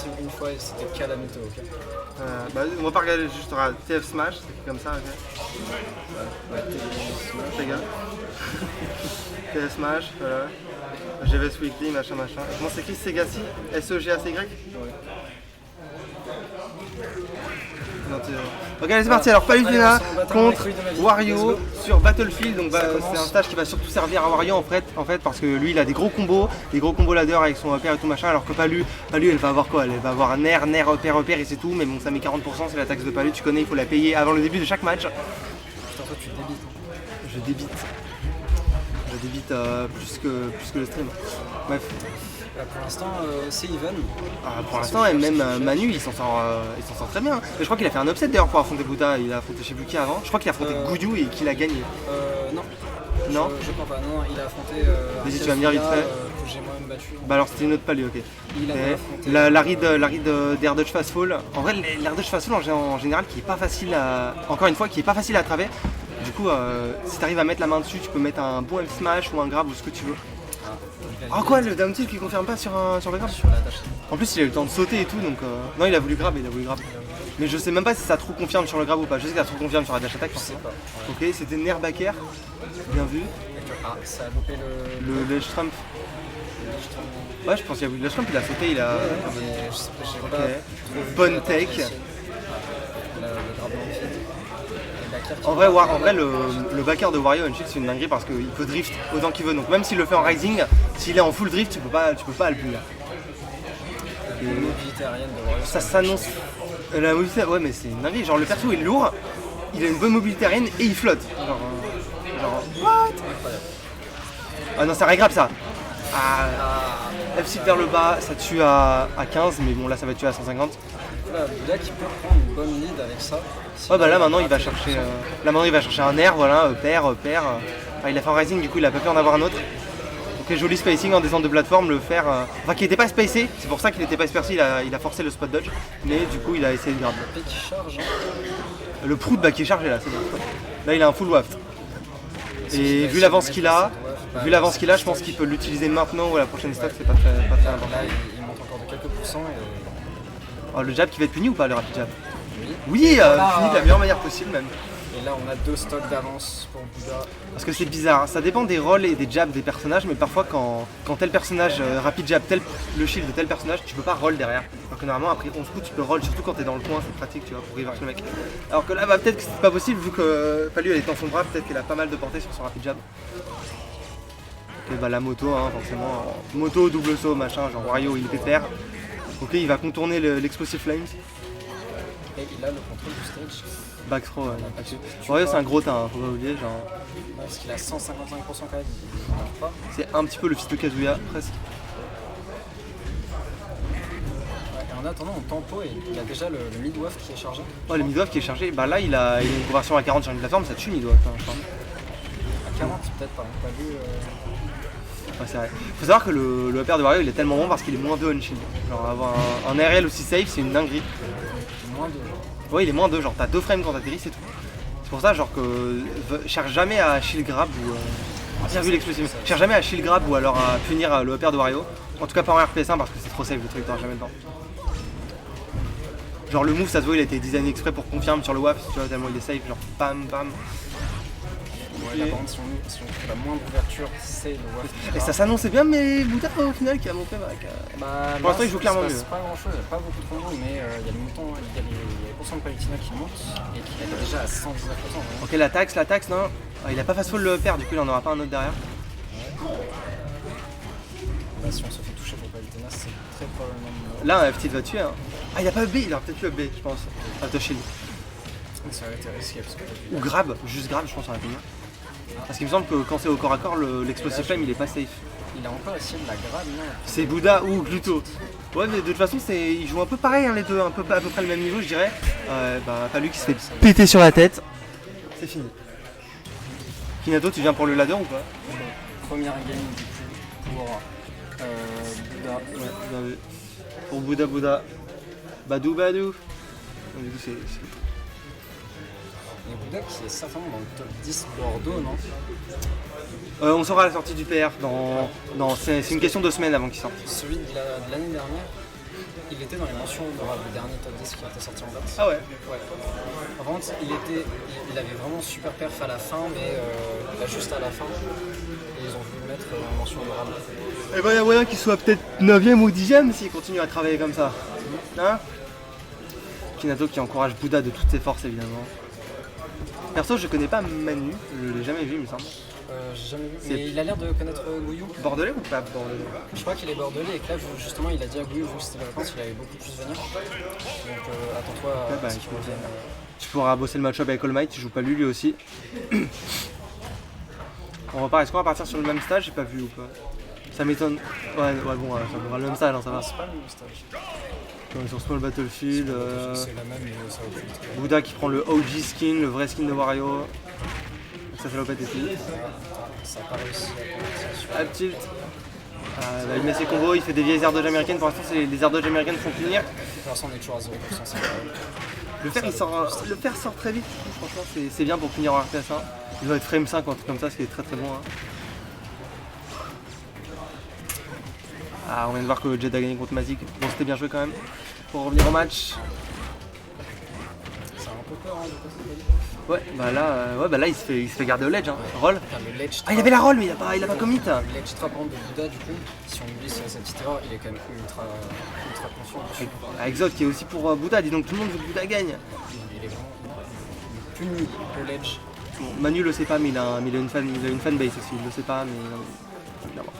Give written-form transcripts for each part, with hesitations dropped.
stream une fois et c'était Calamito, ok. Bah, on va pas regarder, juste tu auras TF Smash, c'est comme ça, ok. Ouais, Smash. Ta gueule. TF Smash, voilà. GVS Weekly, machin. Comment c'est écrit Segacy S-E-G-A-C-Y. Ouais. Ok, allez, c'est parti. Alors, Palutena contre Let's Wario go. sur Battlefield. Donc, Ça c'est un commence. stage qui va surtout servir à Wario en fait, parce que lui, il a des gros combos ladder avec son repère et tout machin. Alors que Palu, elle va avoir quoi? Elle va avoir un air, repère et c'est tout. Mais bon, ça met 40%, c'est la taxe de Palu. Tu connais, il faut la payer avant le début de chaque match. Putain, toi tu débites. Je débite plus que le stream. Bref. Là, pour l'instant, c'est even. Pour l'instant, et même Manu, il s'en sort très bien. Mais je crois qu'il a fait un upset d'ailleurs pour affronter Buddha. Il a affronté je sais plus qui avant. Je crois qu'il a affronté Goudou et qu'il a gagné. Non. Non. Je crois pas. Non, il a affronté. Vas-y, tu vas me dire vite fait. Que j'ai moi-même battu. Bah alors c'était une autre Palu, ok. Il a Et affronté. la ride d'Air Dodge Fast Fall. En vrai, l'Air Dodge Fast Fall en général, qui est pas facile à. Encore une fois, qui est pas facile à traver. Du coup, si t'arrives à mettre la main dessus, tu peux mettre un bon F smash ou un grab ou ce que tu veux. Quoi, le down tilt qui confirme pas sur le grab? Sur la dash. En plus, il a eu le temps de sauter et tout, donc non, il a voulu grab. Mais je sais même pas si ça trop confirme sur le grab ou pas. Je sais qu'il a trop confirme sur la dash attack. Je sais pas. Ok, c'était Nair Backer. Bien vu. Ah, ça a loupé Le ledge trump. Ouais, je pense qu'il y a eu le ledge trump, il a sauté, il a. Mais je sais pas. Ok. Trop vu Bonne la take. dash ici. Le grab magnifique. Et Bakker qui- En vrai, le backer de Wario Unshield c'est une dinguerie parce qu'il peut drift autant qu'il veut. Donc même s'il le fait en rising, s'il est en full drift, tu peux pas le punir. La mobilité aérienne de Wario. Ça s'annonce. La mobilité, ouais, mais c'est une dinguerie. Genre le perso est lourd, il a une bonne mobilité aérienne et il flotte. Genre what? Ah non, c'est régrab ça. F6 vers le bas, ça tue à 15, mais bon là ça va tuer à 150. Là, Buddha qui peut prendre une bonne lead avec ça. Ouais bah là maintenant il va chercher un air, voilà, pair. Il a fait un rising, du coup il a pas pu en avoir un autre. Ok, joli spacing en descente de plateforme, le faire. Enfin qui n'était pas spacé, c'est pour ça qu'il n'était pas spacé, il a forcé le spot dodge, mais du coup il a essayé de grab. Le P qui charge. Le prout qui est chargé là, c'est bon. Là il a un full waft. Et vu l'avance qu'il a, je pense qu'il peut l'utiliser maintenant ou à la prochaine stock, c'est pas très important. Là, il monte encore de quelques pourcents. Et... Oh, le jab qui va être puni ou pas, le rapid jab? Oui. Oui, puni de la meilleure manière possible même. Et là, on a 2 stocks d'avance pour Buddha. Parce que c'est bizarre, ça dépend des rôles et des jabs des personnages, mais parfois quand tel personnage rapid jab, le shield de tel personnage, tu peux pas roll derrière. Alors que normalement après 11 coups tu peux roll, surtout quand t'es dans le coin, c'est pratique tu vois, pour reverse le mec. Alors que là bah, peut-être que c'est pas possible vu que Palu elle est dans son bras, peut-être qu'elle a pas mal de portée sur son rapid jab. Ok bah la moto forcément, moto, double saut, machin, genre Wario il pépère. Ok il va contourner l'explosive flames. Et il a le contrôle du stage. Back throw, Wario c'est un gros teint, faut pas oublier, genre. Parce qu'il a 155% quand même, il marche pas. C'est un petit peu le fils de Kazuya, presque. Ouais, et en attendant, on tempo et il a déjà le mid-waft qui est chargé. Oh le mid-waft qui est chargé, bah là il a une conversion à 40 sur une plateforme, ça tue mid-waft je crois. À 40 peut-être, pas vu. Ouais, c'est vrai. Faut savoir que le repère de Wario il est tellement bon parce qu'il est moins 2 on shield. Genre avoir un RL aussi safe c'est une dinguerie. Moins de genre. Ouais il est moins 2, genre t'as 2 frames quand t'atterris c'est tout. C'est pour ça genre que cherche jamais à shield grab ou bien vu l'explosive. Cherche jamais à shield grab ou alors à punir le repère de Wario. En tout cas pas en RPS1 parce que c'est trop safe le truc, t'auras jamais le temps. Genre le move ça se voit il a été designé exprès pour confirmer sur le WAF, tu vois tellement il est safe, genre bam bam. Ouais, la bande, si on fait la moindre ouverture, c'est le waft. Et ça s'annonçait bien mais Buddha au final qui a montré pour l'instant il joue clairement mieux. C'est pas grand chose, il n'y a pas beaucoup de combos, mais il y a le mouton, il y a les pourcents de Palutena qui montent et qui est déjà à 119%. Ok la taxe non, il a pas fast fall le pair du coup il en aura pas un autre derrière. Là si on se fait toucher pour Palutena c'est très probablement... Là un FT va tuer hein. Ah il a pas B, il aurait peut-être eu B je pense. Auto shield. Ça aurait été risqué parce que... Ou grab, juste grab je pense ça aurait été mieux. Parce qu'il me semble que quand c'est au corps à corps l'explosive flame il est pas safe. Il a encore essayé de la grab, non? C'est Buddha ou Gluto. Ouais mais de toute façon ils jouent un peu pareil hein, les deux, à peu près le même niveau je dirais. Bah Palu qui se fait péter sur la tête. C'est fini. Kinato tu viens pour le ladder ou pas? Première game du coup pour Buddha. Ouais, bien vu. Pour Buddha. Badou. Du coup c'est... Et Buddha qui est certainement dans le top 10 Bordeaux, non? On saura à la sortie du PR c'est une question de semaines avant qu'il sorte. Celui de l'année dernière? Il était dans les mentions honorables, le dernier top 10 qui était sorti en date. Ah ouais. Ouais. Par contre, il avait vraiment super perf à la fin, mais là, juste à la fin, ils ont voulu le mettre en mention honorable. Et ben il y a moyen qu'il soit peut-être 9ème ou 10ème s'il continue à travailler comme ça. Hein? Minato qui encourage Bouddha de toutes ses forces évidemment. Perso je connais pas Manu, je l'ai jamais vu il me semble. J'ai jamais vu, mais il a l'air de connaître Gouyou. Bordelais ou pas bordelais? Je crois qu'il est bordelais et que là justement il a dit à Gouyou, vu que c'était les vacances, il allait beaucoup plus venir. Donc attends-toi à ce qu'il revienne. Tu pourras bosser le match-up avec All Might, tu joues pas lui aussi. On repart, est-ce qu'on va partir sur le même stage? J'ai pas vu ou pas. Ça m'étonne. Ouais bon, ça devra le même stage, hein, ça va. C'est pas le même stage. On est sur Small Battlefield. C'est la même, mais ça va plus vite. Bouddha qui prend le OG skin, le vrai skin de Wario. Ça fait l'opette et tout. Ça n'a pas réussi à Up tilt. Bah, il met ses combos, il fait des vieilles air dodge américaines. Pour l'instant, les air dodge américaines font punir. pour l'instant on est toujours à 0%, c'est pas grave. Le fer sort très vite, franchement, c'est bien pour punir en RTS 1. Il doit être frame 5 ou un truc comme ça, ce qui est très très bon. Hein. Ah, on vient de voir que le Jet a gagné contre Mazik. Bon, c'était bien joué quand même. Pour revenir au match. Ça a un peu peur, hein, de passer. Ouais, bah là il se fait garder au ledge, hein. Roll. Le ledge Ah, il avait la roll, mais il a pas commit. Le ledge trap de Bouddha, du coup, si on oublie cette petite erreur, il est quand même ultra conscient dessus. Exode qui est aussi pour Bouddha, dis donc tout le monde veut que Bouddha gagne. Il est vraiment puni le ledge. Bon, Manu le sait pas, mais il a une fanbase aussi, il le sait pas, mais évidemment.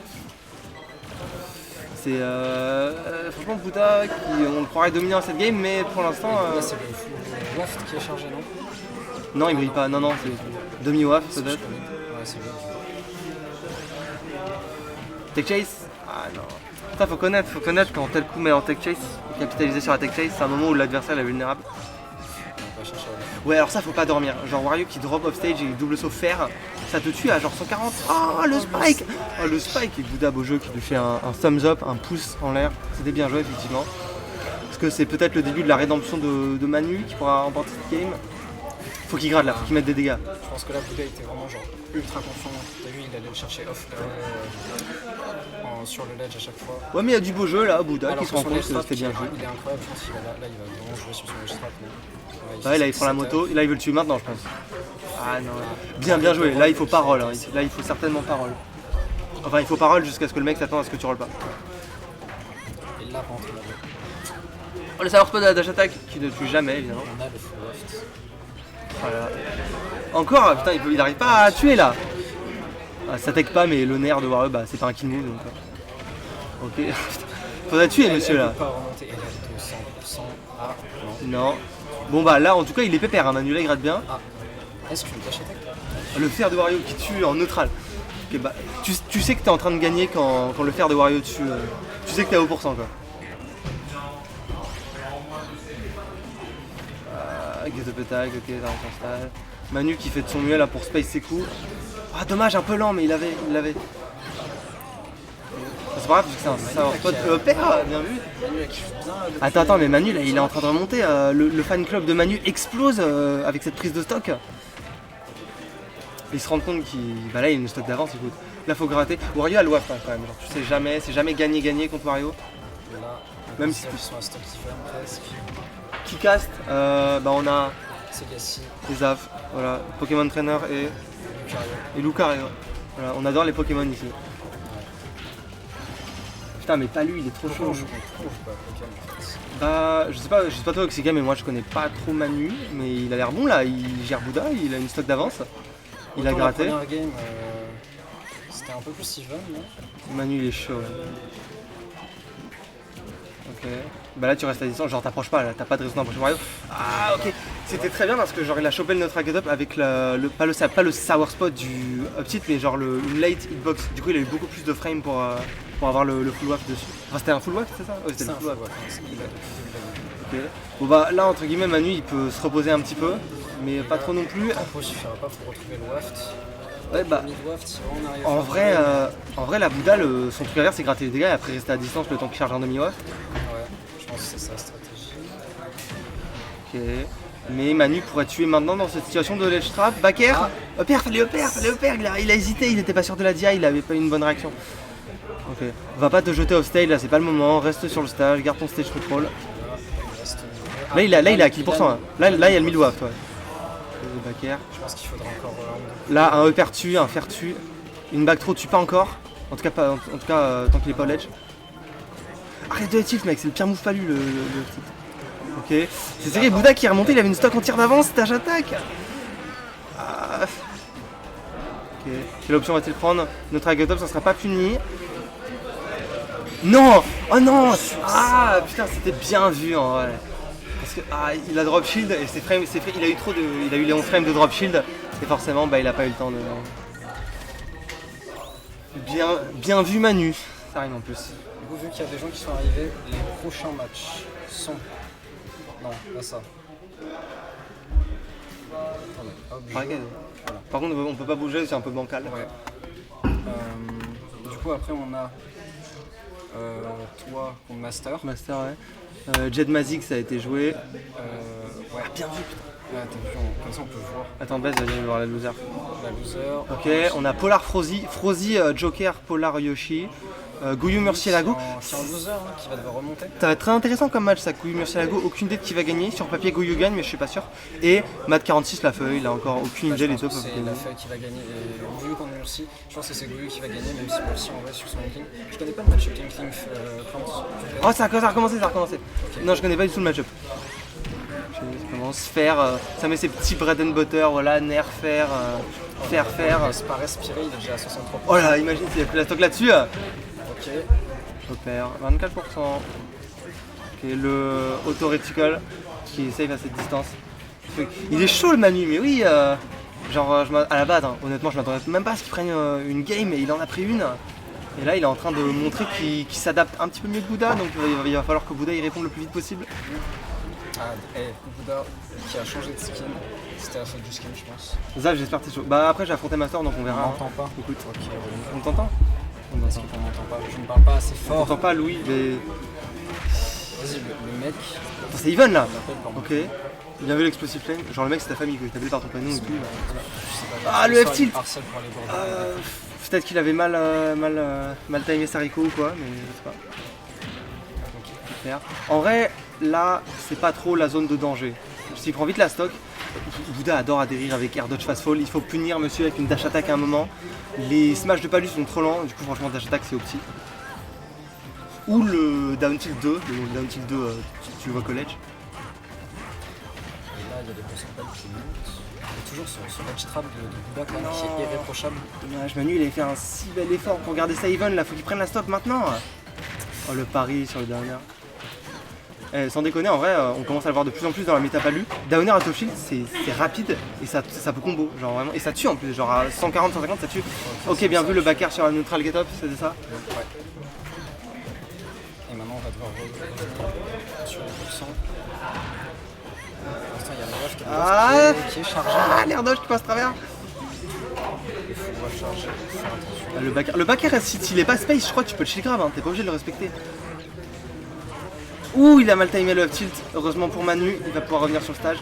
C'est franchement Bouddha qui on le croirait dominant cette game, mais pour l'instant. Là c'est le waft qui est chargé, non? Non, il brille pas, non, c'est demi-waf peut-être. Ouais, c'est lui. Tech chase? Ah non. Putain, faut connaître quand tel coup met en tech chase, capitaliser sur la tech chase, c'est un moment où l'adversaire est vulnérable. On va chercher Ouais, alors ça faut pas dormir. Genre Wario qui drop off stage et double saut fer, ça te tue à genre 140. Oh le spike! Oh le spike et Bouddha beau jeu qui lui fait un thumbs up, un pouce en l'air. C'était bien joué effectivement. Parce que c'est peut-être le début de la rédemption de Manu qui pourra remporter cette game. Faut qu'il grade là, faut qu'il mette des dégâts. Je pense que là Bouddha était vraiment genre ultra confiant. T'as vu, il allait le chercher off sur le ledge à chaque fois. Ouais mais il y a du beau jeu là, Bouddha Alors qui se rend compte que c'était c'était bien joué. Il est incroyable, je pense qu'il va là il va vraiment jouer sur son ledge trap. Ouais là il prend la moto, là il veut le tuer maintenant je pense. Ah non, bien joué, là il faut pas roll, hein. Là il faut certainement pas roll. Enfin il faut pas roll jusqu'à ce que le mec s'attende à ce que tu rolles pas. Et là par contre Oh le savoir spot de la dash attack qui ne tue jamais évidemment. on a le full waft. Voilà. Encore, putain il arrive pas à tuer là. Ah, ça tech pas mais le nerf de Wario bah c'est pas un kill move donc. Ok. Faudrait tuer monsieur là. Elle peut pas remonter, elle est de 100%. Ah non. Non. Bon bah là en tout cas il est pépère, hein. Manu là il gratte bien. Ah. Est-ce qu'une dash attack? Le fer de Wario qui tue en neutral. Okay, bah, tu sais que t'es en train de gagner quand le fer de Wario tue. Tu sais que t'es à haut pourcent quoi. Get up attack, ok, ça s'installe. Manu qui fait de son mieux là pour space ses coups. Ah dommage, un peu lent mais il l'avait. C'est pas grave parce que c'est un spot père, bien vu. Attends, mais Manu là il est en train de remonter. Le fan club de Manu explose avec cette prise de stock. Il se rend compte qu'il. Bah là il y a une stock d'avance, écoute. Là faut gratter. Wario a le waft hein, quand même. Genre, tu sais jamais, c'est jamais gagné contre Wario. Là, même si ils sont à stock différent presque. Qui cast bah on a C'est Gassi. Zaf, voilà, Pokémon Trainer et Lucario. Voilà, on adore les Pokémon ici. Putain mais pas lui, il est trop chaud. Bah je sais pas toi Oxyga mais moi je connais pas trop Manu, mais il a l'air bon là, il gère Bouddha, il a une stock d'avance. Il a gratté. La première game, c'était un peu plus even, non? Manu il est chaud. Ouais. Ok. Bah là tu restes à distance, genre t'approches pas, là t'as pas de raison d'approcher Mario. Ah ok. C'était très bien parce que genre il a chopé le neutral get up avec pas le sour spot du up tilt mais genre une late hitbox. Du coup il a eu beaucoup plus de frame pour avoir le full waft dessus. Enfin c'était un full waft c'est ça? Ouais c'était le full waft. Ok. Bon bah là entre guillemets Manu il peut se reposer un petit peu, mais pas trop non plus. Après il suffira pas pour retrouver le waft. Ouais bah en vrai la Bouddha son truc à faire c'est gratter les dégâts et après rester à distance le temps qu'il charge un demi-watt. Ouais, je pense que c'est sa stratégie. Ok. Mais Manu pourrait tuer maintenant dans cette situation de ledge trap. Back air. Fallait upper. Il a hésité, il était pas sûr de la DI, il avait pas eu une bonne réaction. Ok. Va pas te jeter off stage là, c'est pas le moment. Reste sur le stage, garde ton stage control. Là il est à kill %. Là il y a le mid waft. Ouais. Le back air. Je pense qu'il faudra encore un. Là un upper tue, un fair tue. Une back throw tue pas encore. En tout cas, tant qu'il est pas au ledge. Arrête de tilt mec, c'est le pire move palu le tilt. Ok. C'est serré, Bouddha qui est remonté, il avait une stock en tir d'avance, stage attaque. Ah. Ok. Quelle option va-t-il prendre? Notre Agotop, ça sera pas puni. Non! Oh non! Ah putain, c'était bien vu en vrai. Parce que il a drop shield et il a eu il a eu les 11 frames de drop shield et forcément il a pas eu le temps de. Bien vu Manu, ça arrive en plus. Du coup, vu qu'il y a des gens qui sont arrivés, les prochains matchs sont. Non, pas ça. Attendez, hop, Voilà. Par contre, on peut pas bouger, c'est un peu bancal. Ouais. Du coup, après, on a toi contre Master. Master, ouais. Jed Mazik, ça a été joué. Ouais, bien vu, putain. Ouais, t'as vu, comme ça on peut voir. Attends, vas-y, voir la loser. La loser. Ok, on a Polar Frozy, Joker, Polar Yoshi, Goyu Murcielago. C'est un loser qui va devoir remonter. Ça va être très intéressant comme match ça, Goyu Murcielago, aucune idée de qui va gagner. Sur papier, Goyu gagne, mais je suis pas sûr. Et Matt46, la feuille, il a encore aucune idée, les deux peuvent C'est gagner. la feuille qui va gagner. Et Goyu contre Murci, je pense que c'est Goyu qui va gagner, même si Murci en vrai sur son ranking. Je connais pas le match King Plant. Oh, ça a recommencé. Okay. Non, je connais pas du tout le match-up. Ça commence faire, ça met ses petits bread and butter, voilà, nerf, fer. C'est pas respiré, il est déjà à 63%. Oh là, imagine s'il y a plus la stock là-dessus. Ok. Repère, 24%. Ok, le auto reticle qui est safe à cette distance. Il est chaud le Manu, mais oui, genre à la base, honnêtement, je m'attendais même pas à ce qu'il prenne une game et il en a pris une. Et là, il est en train de montrer qu'il s'adapte un petit peu mieux que Bouddha, donc il va falloir que Bouddha y réponde le plus vite possible. Bouddha qui a changé de skin, c'était la faute du skin, je pense. Ça, j'espère que t'es chaud. Bah après, j'ai affronté Master, donc on verra. On m'entend pas. Écoute, Ok, on t'entend? Parce qu'on m'entend pas. Je ne parle pas assez On fort. t'entend pas, Louis, mais. Vas-y, le mec. Attends, c'est Even là. On l'appelle par Ok. Bien vu l'explosive flame. Genre le mec, c'est ta famille, quoi. Il t'a appelé par ton prénom et tout. Je sais pas, Ah, le F-tilt. Harcèle pour aller border. Peut-être qu'il avait mal timé sa Rico ou quoi, mais je sais pas. Ok. Super. En vrai, là, c'est pas trop la zone de danger. S'il prend vite la stock, Bouddha adore atterrir avec air dodge fast fall. Il faut punir monsieur avec une dash attack à un moment. Les smash de Palus sont trop lents, du coup, franchement, dash attack c'est opti. Ou le down tilt 2, le down tilt 2, tu le vois college. Et là, il y a des pourcentages qui montent. Et toujours ce match trap de Bouddha quand même, qui est irréprochable. Dommage, Manu, il avait fait un si bel effort pour garder ça even, là, faut qu'il prenne la stock maintenant. Oh, le pari sur le dernier. Sans déconner, en vrai, on commence à le voir de plus en plus dans la méta palu. Downer à top shield, c'est rapide et ça peut combo, genre vraiment. Et ça tue en plus, genre à 140, 150, ça tue. Ok, bien vu le back air sur la neutral get up, c'était ça. Ouais. Et maintenant, on va devoir revenir sur les pourcents. Pour l'instant, il y a le ref qui est chargé. Ah, l'air dodge qui passe à travers. Il faut recharger, faire attention. Le back air, s'il est pas space, je crois que tu peux le shield grab, hein, t'es pas obligé de le respecter. Ouh, il a mal timé le up tilt. Heureusement pour Manu, il va pouvoir revenir sur le stage.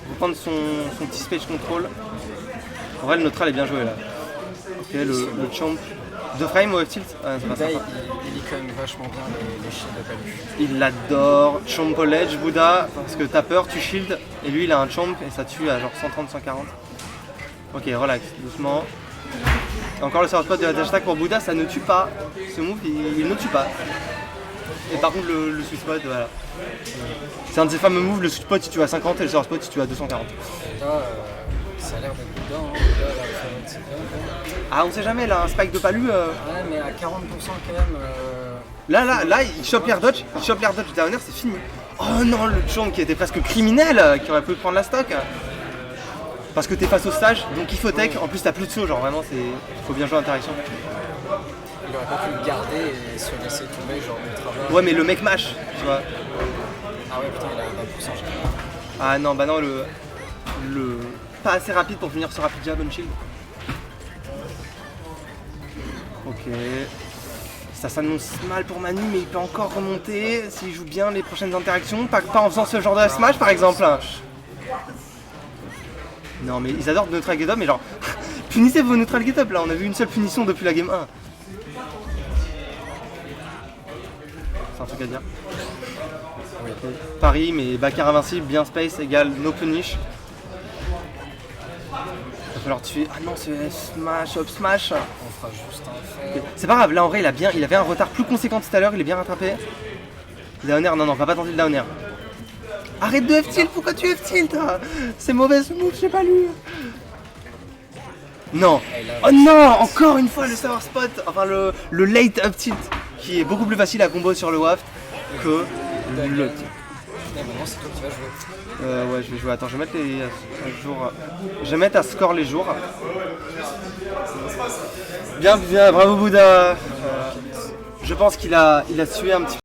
Il va prendre son petit space control. En vrai, le neutral est bien joué là. Ok, le champ. 2 frames au up tilt. C'est pas Bouddha, sympa. il lit quand même vachement bien les shields de Palu. Il l'adore. Champ au ledge, Bouddha. Parce que t'as peur, tu shield. Et lui, il a un champ et ça tue à genre 130, 140. Ok, relax, doucement. Et encore le server spot de la dash attack pour Bouddha, ça ne tue pas. Ce move, il ne tue pas. Et par contre le sweet spot, voilà. C'est un de ces fameux moves, le sweet spot si tu as 50 et le sour spot si tu as 240. Là, ça a l'air d'être Bouddha, hein. Bouddha, là, c'est bien. Ah on sait jamais là, un spike de Palu. Ouais, mais à 40% quand même. Là, il chope l'air dodge, downer, c'est fini. Oh non, le champ qui était presque criminel, qui aurait pu prendre la stock. Parce que t'es face au stage, donc il faut tech, en plus t'as plus de saut, genre vraiment faut bien jouer l'interaction. Il aurait pas pu le garder et se laisser tomber genre ultra bas. Ouais mais le mec mash, tu vois. Ah ouais putain il a 20%. Ah non, bah non, le pas assez rapide pour finir ce rapid jab on shield. Ok. Ça s'annonce mal pour Manu, mais il peut encore remonter s'il joue bien les prochaines interactions, pas en faisant ce genre de smash par exemple. Non mais ils adorent neutral get up, mais genre punissez vos neutral get up là, on a vu une seule punition depuis la game 1. c'est un truc à dire. Oui. Paris, mais Baccarat invincible, bien space égale no punish. Il va falloir tuer. Ah non, c'est smash, up smash. On fera juste un fond. C'est pas grave, là en vrai il avait un retard plus conséquent tout à l'heure, il est bien rattrapé. Downer, non, va pas tenter le downer. Arrête de F-tilt, pourquoi tu F-tilt? C'est mauvais ce move, j'ai pas lu. Non. Oh non, encore une fois le sour spot, enfin le late up tilt qui est beaucoup plus facile à combo sur le waft que le... Mais maintenant c'est toi qui vas jouer. Ouais, je vais jouer. Attends, je vais mettre les jours. Je vais mettre à score les jours. Bien, bravo Bouddha. Je pense qu'il a sué un petit peu.